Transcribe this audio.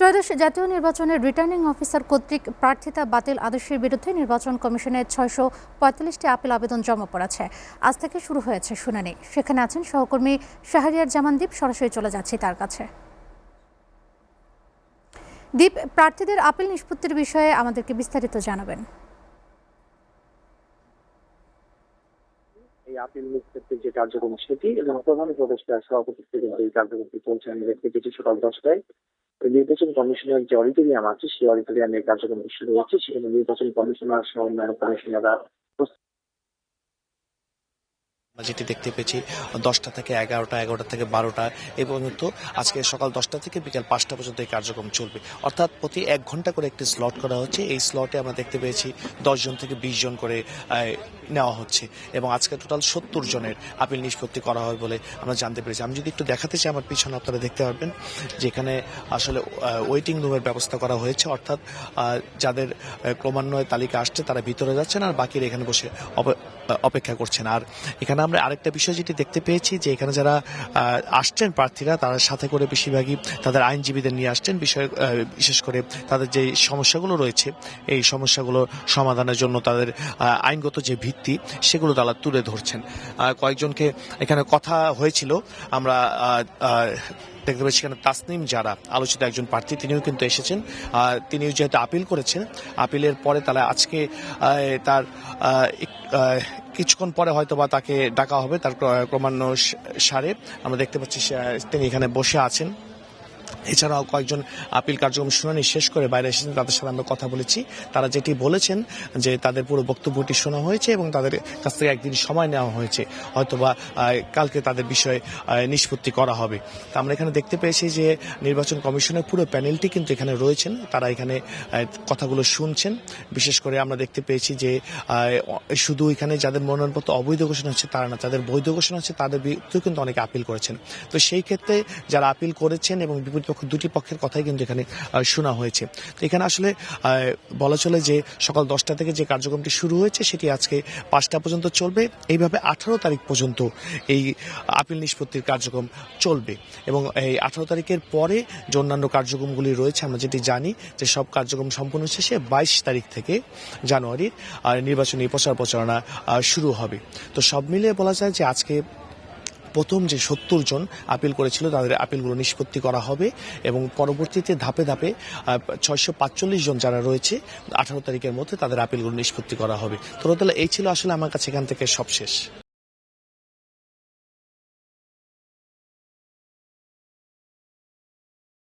ত্রয়োদশ জাতীয় নির্বাচনের রিটার্নিং অফিসার কর্তৃক প্রার্থিতা বাতিল আদেশের বিরুদ্ধে নির্বাচন কমিশনের ৬৪৫টি আপিল আবেদন জমা পড়েছে। আজ থেকে শুরু হয়েছে শুনানি। সেখানে আছেন সহকর্মী শাহরিয়ার জামান দীপ। সরাসরি চলে যাচ্ছি তার কাছে। দীপ, প্রার্থীদের আপিল নিষ্পত্তির বিষয়ে আমাদেরকে বিস্তারিত জানাবেন। এই আপিল নিষ্পত্তির যে কার্যক্রম সেটি এবং প্রধান উপদেষ্টার সভাপতিত্বে এই কার্যক্রমটি চলছে। আমি দেখতে পেয়েছি সকাল 10টায় নির্বাচন কমিশনের যে অডিটোরিয়াম আছে সেই অডিটোরিয়ামের কার্যক্রমটি শুরু হচ্ছে। সেখানে নির্বাচন কমিশনার সহ অন্যান্য কমিশনাররা যেটি দেখতে পেয়েছি 10টা থেকে 11টা, 11টা থেকে 12টা এই পর্যন্ত আজকে সকাল 10টা থেকে বিকাল 5টা পর্যন্ত এই কার্যক্রম চলবে। অর্থাৎ প্রতি 1 ঘন্টা করে একটি স্লট করা হচ্ছে। এই স্লটে আমরা দেখতে পেয়েছি 10 জন থেকে 20 জন করে নেওয়া হচ্ছে এবং আজকে টোটাল 70 জনের আপিল নিষ্পত্তি করা হবে বলে আমরা জানতে পেরেছি। আমি যদি একটু দেখাতে চাই, আমার পিছনে আপনারা দেখতে পারবেন যেখানে আসলে ওয়েটিং রুমের ব্যবস্থা করা হয়েছে। অর্থাৎ যাদের ক্রমান্বয়ে তালিকা আসছে তারা ভিতরে যাচ্ছেন আর বাকিরা এখানে বসে অপেক্ষা করছেন। আর এখানে আমরা আরেকটা বিষয় যেটি দেখতে পেয়েছি যে এখানে যারা আসছেন প্রার্থীরা তার সাথে করে বেশিরভাগই তাদের আইনজীবীদের নিয়ে আসছেন। বিশেষ করে তাদের যে সমস্যাগুলো রয়েছে এই সমস্যাগুলো সমাধানের জন্য তাদের আইনগত যে ভিত্তি সেগুলো তারা তুলে ধরছেন। কয়েকজনকে এখানে কথা হয়েছিল, আমরা দেখতে পাচ্ছি এখানে তাসনিম যারা আলোচিত একজন প্রার্থী, তিনিও কিন্তু এসেছেন। তিনিও যেহেতু আপিল করেছেন, আপিলের পরে তারা আজকে তার কিছুক্ষণ পরে হয়তো বা তাকে ডাকা হবে তার ক্রমান্বয় সারে। আমরা দেখতে পাচ্ছি তিনি এখানে বসে আছেন। এছাড়াও কয়েকজন আপিল কার্যক্রম শুনানি শেষ করে বাইরে এসেছেন, তাদের সাথে আমরা কথা বলেছি। তারা যেটি বলেছেন যে তাদের পুরো বক্তব্যটি শোনা হয়েছে এবং তাদের কাছ থেকে একদিন সময় নেওয়া হয়েছে, হয়তোবা কালকে তাদের বিষয়ে নিষ্পত্তি করা হবে। তা আমরা এখানে দেখতে পেয়েছি যে নির্বাচন কমিশনের পুরো প্যানেলটি কিন্তু এখানে রয়েছেন, তারা এখানে কথাগুলো শুনছেন। বিশেষ করে আমরা দেখতে পেয়েছি যে শুধু এখানে যাদের মনোনয়নপত্র অবৈধ ঘোষণা হচ্ছে তারা না, যাদের বৈধ ঘোষণা হচ্ছে তাদের বিরুদ্ধেও কিন্তু অনেকে আপিল করেছেন। তো সেই ক্ষেত্রে যারা আপিল করেছেন এবং বিপরীত পক্ষ দুটি পক্ষের কথাই কিন্তু এখানে শোনা হয়েছে। তো এখানে আসলে বলা চলে যে সকাল 10টা থেকে যে কার্যক্রমটি শুরু হয়েছে সেটি আজকে 5টা পর্যন্ত চলবে। এইভাবে 18 তারিখ পর্যন্ত এই আপিল নিষ্পত্তির কার্যক্রম চলবে এবং এই 18 তারিখের পরে যে অন্যান্য কার্যক্রমগুলি রয়েছে আমরা যেটি জানি যে সব কার্যক্রম সম্পূর্ণ শেষে 22 তারিখ থেকে জানুয়ারির নির্বাচনী প্রচারণা শুরু হবে। তো সব মিলিয়ে বলা যায় যে আজকে প্রথম যে 70 জন আপিল করেছিল তাদের আপিলগুলো নিষ্পত্তি করা হবে এবং পরবর্তীতে ধাপে ধাপে 645 জন যারা রয়েছে 18 তারিখের মধ্যে তাদের আপিলগুলো নিষ্পত্তি করা হবে। তো এই ছিল আসলে আমার কাছে এখান থেকে সবশেষ।